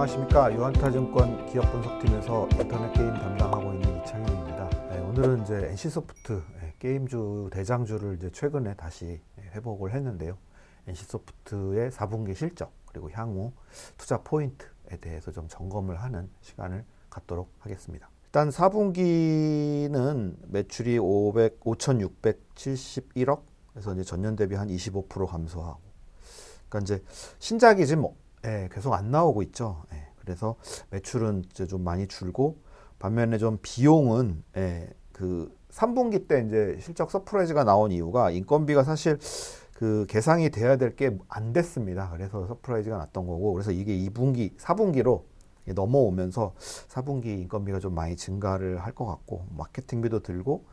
안녕하십니까. 유한타증권 기업분석팀에서 인터넷 게임 담당하고 있는 이창현입니다. 오늘은 이제 NC소프트 게임주 대장주를 이제 최근에 다시 회복을 했는데요. NC소프트의 4분기 실적 그리고 향후 투자 포인트에 대해서 좀 점검을 하는 시간을 갖도록 하겠습니다. 일단 4분기는 매출이 5,671억, 그래서 이제 전년 대비 한 25% 감소하고, 그러니까 이제 신작이 지금 계속 안 나오고 있죠. 그래서 매출은 이제 좀 많이 줄고, 반면에 좀 비용은 그 3분기 때 이제 실적 서프라이즈가 나온 이유가 인건비가 사실 그 계상이 돼야 될 게 안 됐습니다. 그래서 서프라이즈가 났던 거고, 그래서 이게 2분기, 4분기로 넘어오면서 4분기 인건비가 좀 많이 증가를 할 것 같고, 마케팅비도 들고,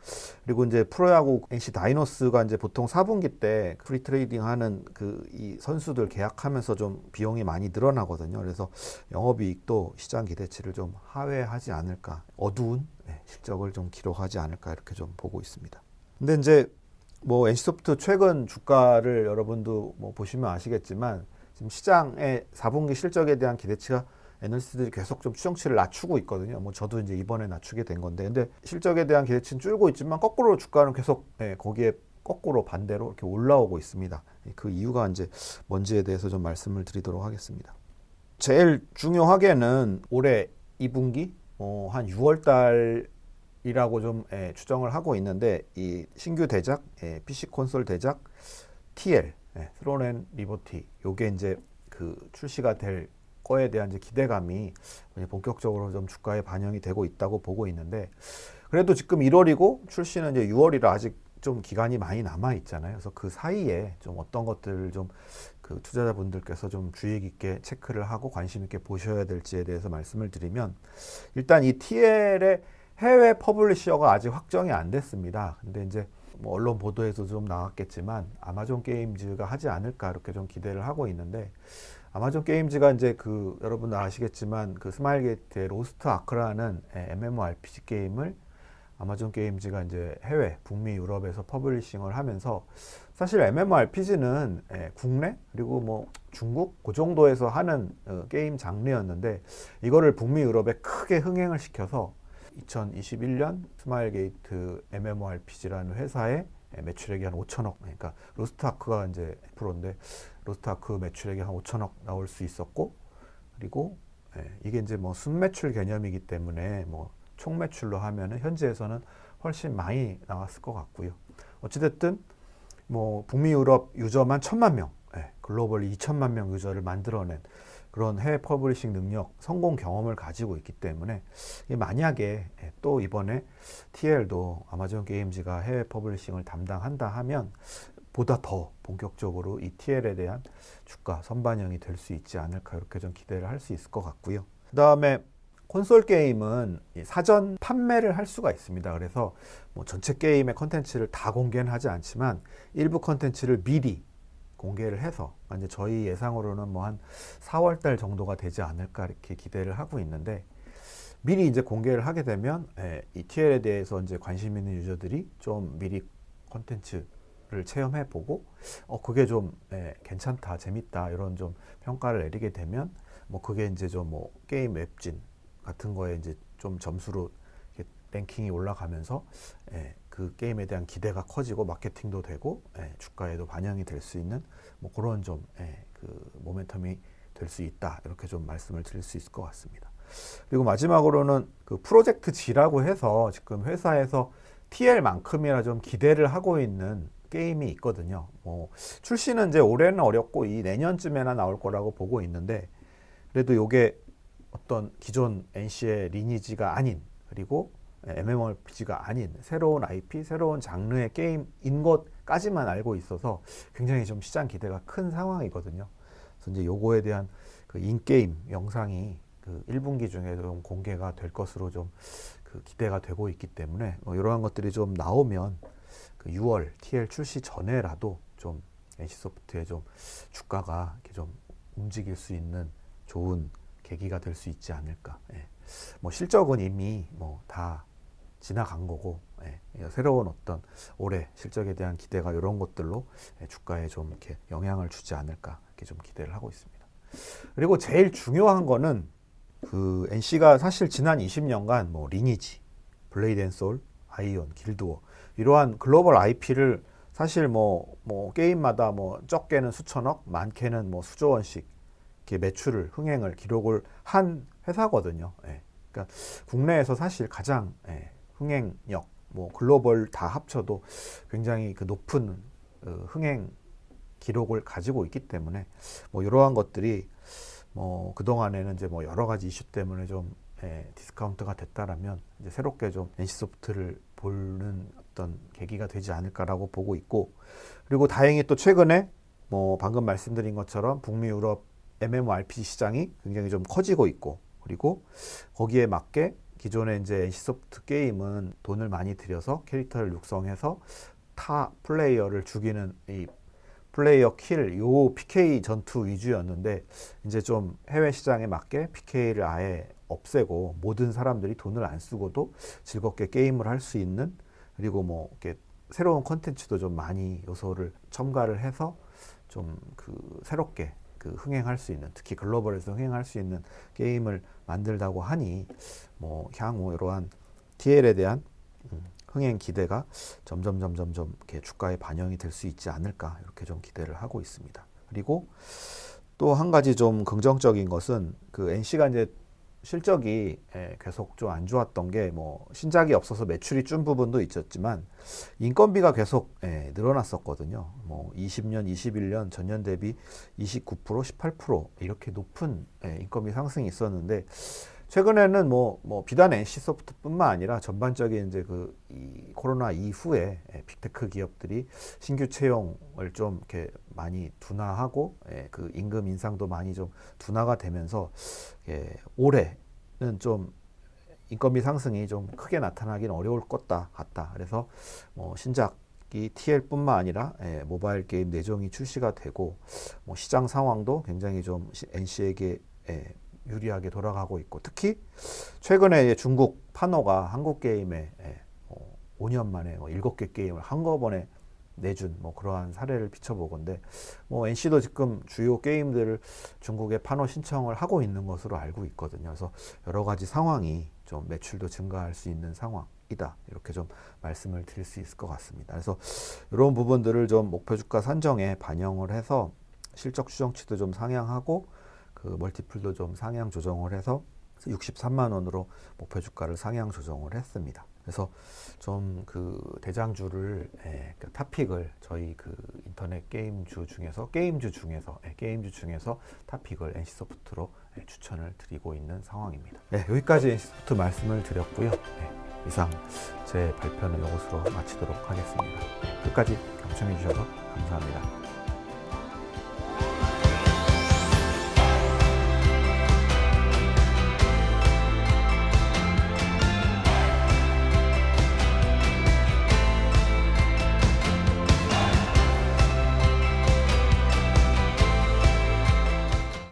그리고 이제 프로야구 NC 다이노스가 이제 보통 4분기 때 프리 트레이딩 하는 이 선수들 계약하면서 좀 비용이 많이 늘어나거든요. 그래서 영업이익도 시장 기대치를 좀 하회하지 않을까, 어두운 실적을 좀 기록하지 않을까, 이렇게 좀 보고 있습니다. 근데 이제 뭐 NC소프트 최근 주가를 여러분도 뭐 보시면 아시겠지만, 지금 시장의 4분기 실적에 대한 기대치가 애널리스트들이 계속 좀 추정치를 낮추고 있거든요. 뭐 저도 이제 이번에 낮추게 된 건데, 근데 실적에 대한 기대치는 줄고 있지만 거꾸로 주가는 계속 거기에 거꾸로 반대로 이렇게 올라오고 있습니다. 그 이유가 이제 뭔지에 대해서 좀 말씀을 드리도록 하겠습니다. 제일 중요하게는 올해 2분기 한 6월 달이라고 좀 추정을 하고 있는데, 이 신규 대작, PC 콘솔 대작 TL, 스론 앤 리버티, 요게 이제 그 출시가 될 거에 대한 이제 기대감이 본격적으로 좀 주가에 반영이 되고 있다고 보고 있는데, 그래도 지금 1월이고 출시는 이제 6월이라 아직 좀 기간이 많이 남아 있잖아요. 그래서 그 사이에 좀 어떤 것들을 좀 그 투자자분들께서 좀 주의 깊게 체크를 하고 관심 있게 보셔야 될지에 대해서 말씀을 드리면, 일단 이 TL의 해외 퍼블리셔가 아직 확정이 안 됐습니다. 근데 이제 뭐 언론 보도에서 좀 나왔겠지만 아마존 게임즈가 하지 않을까, 이렇게 좀 기대를 하고 있는데, 아마존 게임즈가 이제 그 여러분 아시겠지만 그 스마일게이트의 로스트 아크라는 MMORPG 게임을 아마존 게임즈가 이제 해외 북미 유럽에서 퍼블리싱을 하면서, 사실 MMORPG는 국내 그리고 뭐 중국 그 정도에서 하는 게임 장르였는데, 이거를 북미 유럽에 크게 흥행을 시켜서 2021년 스마일게이트 MMORPG라는 회사의 매출액이 한 5천억, 그러니까 로스트 아크가 이제 프로인데 로스트 아크 매출액이 한 5천억 나올 수 있었고, 그리고 이게 이제 뭐 순매출 개념이기 때문에 뭐 총 매출로 하면은 현지에서는 훨씬 많이 나왔을 것 같고요. 어찌됐든 뭐 북미 유럽 유저만 1,000만 명, 글로벌 2천만 명 유저를 만들어낸 그런 해외 퍼블리싱 능력, 성공 경험을 가지고 있기 때문에, 만약에 또 이번에 TL도 아마존 게임즈가 해외 퍼블리싱을 담당한다 하면 보다 더 본격적으로 이 TL에 대한 주가 선반영이 될 수 있지 않을까, 이렇게 좀 기대를 할 수 있을 것 같고요. 그 다음에 콘솔 게임은 사전 판매를 할 수가 있습니다. 그래서 뭐 전체 게임의 컨텐츠를 다 공개는 하지 않지만 일부 컨텐츠를 미리 공개를 해서, 이제 저희 예상으로는 뭐 한 4월 달 정도가 되지 않을까, 이렇게 기대를 하고 있는데, 미리 이제 공개를 하게 되면 이 TL에 대해서 이제 관심 있는 유저들이 좀 미리 컨텐츠를 체험해 보고 그게 좀 괜찮다, 재밌다, 이런 좀 평가를 내리게 되면, 뭐 그게 이제 좀 뭐 게임 웹진 같은 거에 이제 좀 점수로 랭킹이 올라가면서 그 게임에 대한 기대가 커지고 마케팅도 되고 주가에도 반영이 될 수 있는 뭐 그런 좀 그 모멘텀이 될 수 있다, 이렇게 좀 말씀을 드릴 수 있을 것 같습니다. 그리고 마지막으로는 그 프로젝트 G라고 해서 지금 회사에서 TL만큼이나 좀 기대를 하고 있는 게임이 있거든요. 뭐 출시는 이제 올해는 어렵고 이 내년쯤에나 나올 거라고 보고 있는데, 그래도 요게 어떤 기존 NC의 리니지가 아닌, 그리고 MMORPG가 아닌 새로운 IP, 새로운 장르의 게임인 것까지만 알고 있어서 굉장히 좀 시장 기대가 큰 상황이거든요. 그래서 이제 요거에 대한 그 인게임 영상이 그 1분기 중에 좀 공개가 될 것으로 좀 그 기대가 되고 있기 때문에, 이러한 것들이 좀 나오면 그 6월 TL 출시 전에라도 좀 NC소프트의 좀 주가가 이렇게 좀 움직일 수 있는 좋은 계기가 될 수 있지 않을까. 뭐 실적은 이미 뭐 다 지나간 거고, 새로운 어떤 올해 실적에 대한 기대가 이런 것들로 주가에 좀 이렇게 영향을 주지 않을까, 이렇게 좀 기대를 하고 있습니다. 그리고 제일 중요한 거는 그 NC가 사실 지난 20년간 뭐 리니지, 블레이드 앤 소울, 아이온, 길드워 이러한 글로벌 IP를 사실 뭐 게임마다 뭐 적게는 수천억, 많게는 뭐 수조 원씩 이렇게 매출을 흥행을 기록을 한 회사거든요. 예. 그러니까 국내에서 사실 가장 흥행력 뭐 글로벌 다 합쳐도 굉장히 그 높은 흥행 기록을 가지고 있기 때문에 뭐 이러한 것들이 뭐 그동안에는 이제 뭐 여러 가지 이슈 때문에 좀 디스카운트가 됐다라면 이제 새롭게 좀 NC소프트를 보는 어떤 계기가 되지 않을까라고 보고 있고, 그리고 다행히 또 최근에 뭐 방금 말씀드린 것처럼 북미 유럽 MMORPG 시장이 굉장히 좀 커지고 있고, 그리고 거기에 맞게 기존에 이제 NC소프트 게임은 돈을 많이 들여서 캐릭터를 육성해서 타 플레이어를 죽이는 이 플레이어 킬, 요 PK 전투 위주였는데 이제 좀 해외 시장에 맞게 PK를 아예 없애고 모든 사람들이 돈을 안 쓰고도 즐겁게 게임을 할 수 있는, 그리고 뭐 이렇게 새로운 컨텐츠도 좀 많이 요소를 첨가를 해서 좀 그 새롭게 그 흥행할 수 있는, 특히 글로벌에서 흥행할 수 있는 게임을 만들다고 하니 뭐 향후 이러한 TL에 대한 흥행 기대가 점점 이렇게 주가에 반영이 될 수 있지 않을까, 이렇게 좀 기대를 하고 있습니다. 그리고 또 한 가지 좀 긍정적인 것은 그 NC가 이제 실적이 계속 좀 안 좋았던 게 뭐 신작이 없어서 매출이 준 부분도 있었지만 인건비가 계속 늘어났었거든요. 뭐 20년, 21년 전년 대비 29%, 18% 이렇게 높은 인건비 상승이 있었는데, 최근에는 뭐 비단 NC소프트뿐만 아니라 전반적인 이제 이 코로나 이후에 빅테크 기업들이 신규 채용을 좀 이렇게 많이 둔화하고 그 임금 인상도 많이 좀 둔화가 되면서 올해는 좀 인건비 상승이 좀 크게 나타나긴 어려울 것 같다. 그래서 뭐 신작이 TL뿐만 아니라 모바일 게임 내종이 출시가 되고 뭐 시장 상황도 굉장히 좀 NC에게 유리하게 돌아가고 있고, 특히 최근에 중국 파노가 한국 게임에 5년 만에 7개 게임을 한꺼번에 내준 뭐 그러한 사례를 비춰보건데, 뭐 NC도 지금 주요 게임들을 중국에 파노 신청을 하고 있는 것으로 알고 있거든요. 그래서 여러 가지 상황이 좀 매출도 증가할 수 있는 상황이다, 이렇게 좀 말씀을 드릴 수 있을 것 같습니다. 그래서 이런 부분들을 좀 목표 주가 산정에 반영을 해서 실적 추정치도 좀 상향하고 그 멀티플도 좀 상향 조정을 해서 63만 원으로 목표 주가를 상향 조정을 했습니다. 그래서 좀 그 대장주를 그 탑픽을 저희 그 인터넷 게임주 중에서 탑픽을 NC소프트로 추천을 드리고 있는 상황입니다. 여기까지 NC소프트 말씀을 드렸고요. 이상 제 발표는 이것으로 마치도록 하겠습니다. 끝까지 경청해 주셔서 감사합니다.